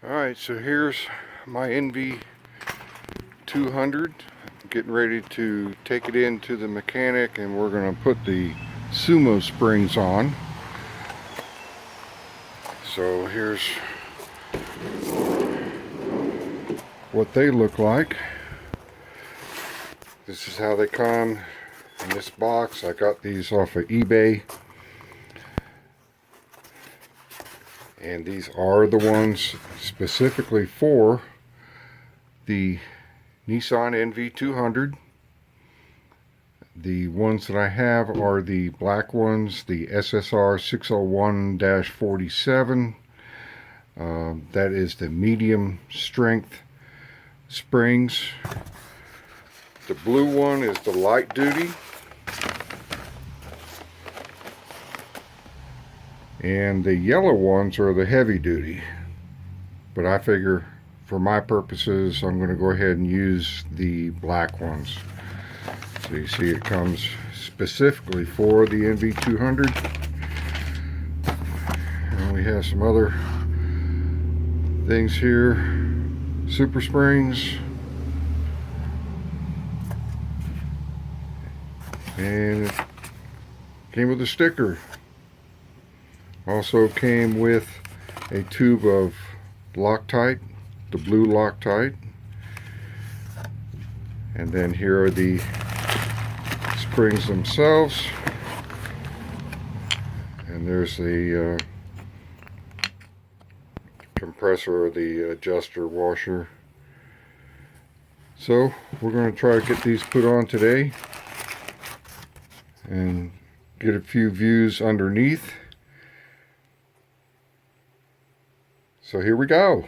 Alright, so here's my NV200. Getting ready to take it into the mechanic, and we're going to put the Sumosprings on. So here's what they look like. This is how they come in this box. I got these off of eBay. And these are the ones specifically for the Nissan NV200. The ones that I have are the black ones, the SSR 601-47. That is the medium strength springs. The blue one is the light duty. And the yellow ones are the heavy duty. But I figure for my purposes I'm going to go ahead and use the black ones. So you see it comes specifically for the NV200. And we have some other things here. Sumosprings. And it came with a sticker. Also came with a tube of Loctite, the blue Loctite. And then here are the springs themselves. And there's the compressor or the adjuster washer. So we're going to try to get these put on today and get a few views underneath. So here we go.